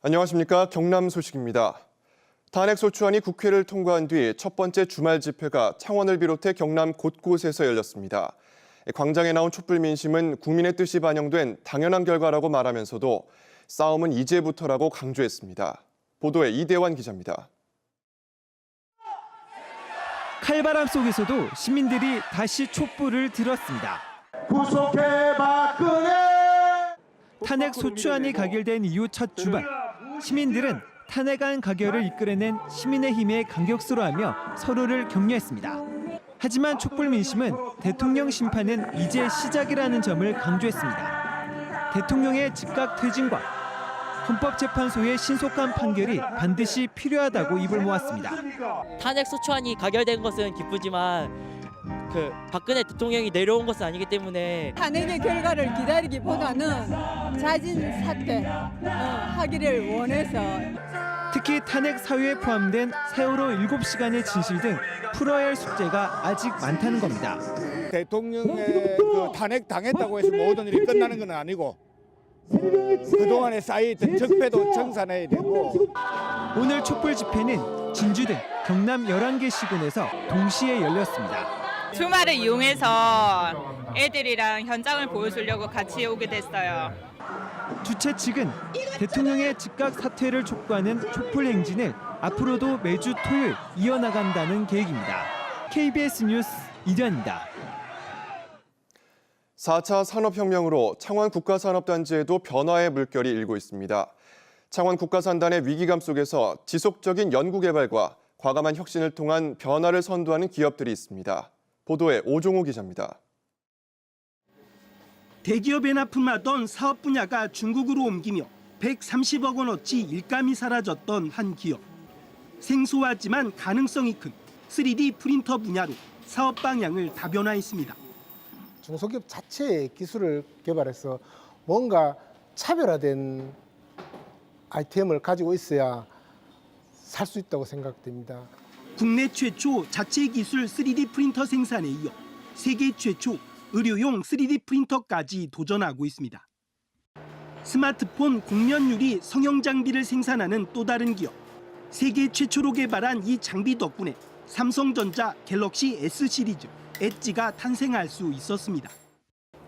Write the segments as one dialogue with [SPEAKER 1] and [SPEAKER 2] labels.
[SPEAKER 1] 안녕하십니까. 경남 소식입니다. 탄핵소추안이 국회를 통과한 뒤 첫 번째 주말 집회가 창원을 비롯해 경남 곳곳에서 열렸습니다. 광장에 나온 촛불 민심은 국민의 뜻이 반영된 당연한 결과라고 말하면서도 싸움은 이제부터라고 강조했습니다. 보도에 이대환 기자입니다.
[SPEAKER 2] 칼바람 속에서도 시민들이 다시 촛불을 들었습니다.
[SPEAKER 3] 구속해 박근혜!
[SPEAKER 2] 탄핵 소추안이 가결된 이후 첫 주말, 시민들은 탄핵안 가결을 이끌어낸 시민의힘에 감격스러워하며 서로를 격려했습니다. 하지만 촛불 민심은 대통령 심판은 이제 시작이라는 점을 강조했습니다. 대통령의 즉각 퇴진과 헌법재판소의 신속한 판결이 반드시 필요하다고 입을 모았습니다.
[SPEAKER 4] 탄핵 소추안이 가결된 것은 기쁘지만 박근혜 대통령이 내려온 것은 아니기 때문에
[SPEAKER 5] 탄핵의 결과를 기다리기보다는 자진 사퇴하기를 원해서
[SPEAKER 2] 특히 탄핵 사유에 포함된 세월호 7시간의 진실 등 풀어야 할 숙제가 아직 많다는 겁니다.
[SPEAKER 6] 대통령의 탄핵 당했다고 해서 모든 일이 끝나는 건 아니고 그동안에 쌓여있던 적폐도 청산해야 되고.
[SPEAKER 2] 오늘 촛불 집회는 진주 등 경남 11개 시군에서 동시에 열렸습니다.
[SPEAKER 7] 주말을 이용해서 애들이랑 현장을 보여주려고 같이 오게 됐어요.
[SPEAKER 2] 주최 측은 대통령의 즉각 사퇴를 촉구하는 촛불 행진을 앞으로도 매주 토요일 이어나간다는 계획입니다. KBS 뉴스 이대환입니다.
[SPEAKER 1] 4차 산업혁명으로 창원 국가산업단지에도 변화의 물결이 일고 있습니다. 창원 국가산단의 위기감 속에서 지속적인 연구개발과 과감한 혁신을 통한 변화를 선도하는 기업들이 있습니다. 보도에 오종호 기자입니다.
[SPEAKER 8] 대기업에 납품하던 사업 분야가 중국으로 옮기며 130억 원어치 일감이 사라졌던 한 기업. 생소하지만 가능성이 큰 3D 프린터 분야로 사업 방향을 다변화했습니다.
[SPEAKER 9] 중소기업 자체의 기술을 개발해서 뭔가 차별화된 아이템을 가지고 있어야 살 수 있다고 생각됩니다.
[SPEAKER 8] 국내 최초 자체 기술 3D 프린터 생산에 이어 세계 최초 의료용 3D 프린터까지 도전하고 있습니다. 스마트폰 곡면 유리 성형 장비를 생산하는 또 다른 기업. 세계 최초로 개발한 이 장비 덕분에 삼성전자 갤럭시 S 시리즈 엣지가 탄생할 수 있었습니다.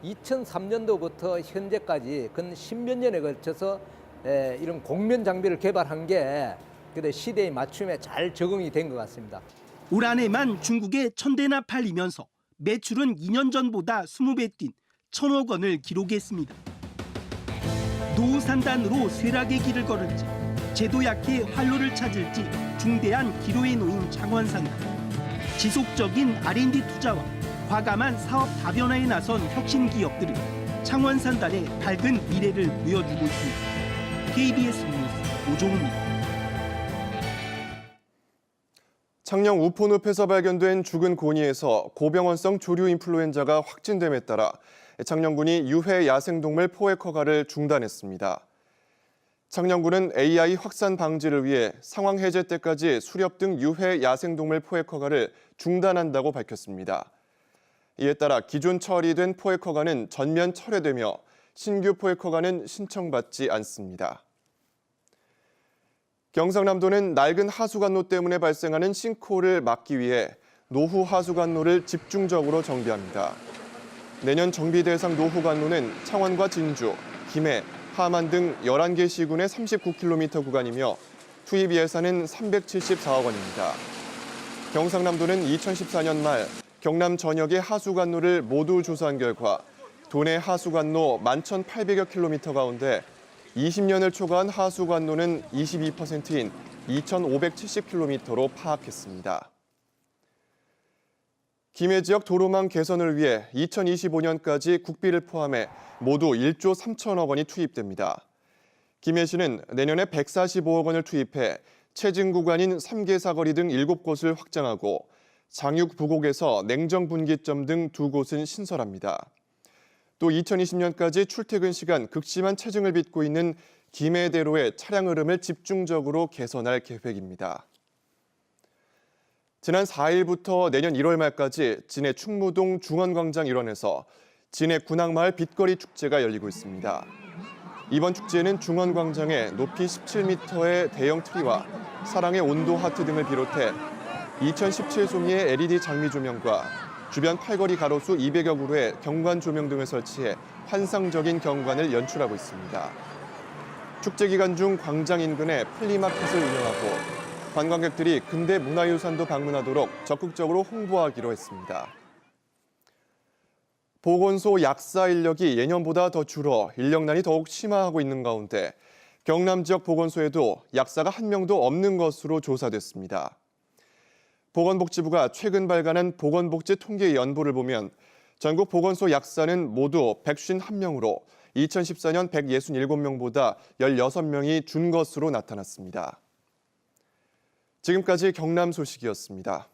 [SPEAKER 10] 2003년도부터 현재까지 근 10몇 년에 걸쳐서 이런 곡면 장비를 개발한 게 시대에 맞춤에 잘 적응이 된 것 같습니다.
[SPEAKER 8] 올 한해만 중국에 1000대나 팔리면서 매출은 2년 전보다 20배 뛴 1000억 원을 기록했습니다. 노후산단으로 쇠락의 길을 걸을지 제도 약해 활로를 찾을지 중대한 기로에 놓인 창원산단. 지속적인 R&D 투자와 과감한 사업 다변화에 나선 혁신 기업들은 창원산단의 밝은 미래를 보여주고 있습니다. KBS 뉴스 오종우입니다.
[SPEAKER 1] 창녕 우포늪에서 발견된 죽은 고니에서 고병원성 조류 인플루엔자가 확진됨에 따라 창녕군이 유해 야생동물 포획 허가를 중단했습니다. 창녕군은 AI 확산 방지를 위해 상황 해제 때까지 수렵 등 유해 야생동물 포획 허가를 중단한다고 밝혔습니다. 이에 따라 기존 처리된 포획 허가는 전면 철회되며 신규 포획 허가는 신청받지 않습니다. 경상남도는 낡은 하수관로 때문에 발생하는 싱크홀을 막기 위해 노후 하수관로를 집중적으로 정비합니다. 내년 정비 대상 노후관로는 창원과 진주, 김해, 함안 등 11개 시군의 39km 구간이며 투입 예산은 374억 원입니다. 경상남도는 2014년 말 경남 전역의 하수관로를 모두 조사한 결과 도내 하수관로 11,800여 킬로미터 가운데 20년을 초과한 하수관로는 22%인 2,570km로 파악했습니다. 김해 지역 도로망 개선을 위해 2025년까지 국비를 포함해 모두 1조 3천억 원이 투입됩니다. 김해시는 내년에 145억 원을 투입해 체증 구간인 3개 사거리 등 7곳을 확장하고 장육 부곡에서 냉정 분기점 등 2곳은 신설합니다. 또 2020년까지 출퇴근 시간 극심한 체증을 빚고 있는 김해대로의 차량 흐름을 집중적으로 개선할 계획입니다. 지난 4일부터 내년 1월 말까지 진해 충무동 중원광장 일원에서 진해 군악마을 빛거리 축제가 열리고 있습니다. 이번 축제에는 중원광장에 높이 17m의 대형 트리와 사랑의 온도 하트 등을 비롯해 2017송이의 LED 장미 조명과 주변 팔거리 가로수 200여 그루의 경관 조명 등을 설치해 환상적인 경관을 연출하고 있습니다. 축제 기간 중 광장 인근에 플리마켓을 운영하고 관광객들이 근대 문화유산도 방문하도록 적극적으로 홍보하기로 했습니다. 보건소 약사 인력이 예년보다 더 줄어 인력난이 더욱 심화하고 있는 가운데 경남 지역 보건소에도 약사가 한 명도 없는 것으로 조사됐습니다. 보건복지부가 최근 발간한 보건복지 통계 연보를 보면 전국 보건소 약사는 모두 151명으로 2014년 167명보다 16명이 준 것으로 나타났습니다. 지금까지 경남 소식이었습니다.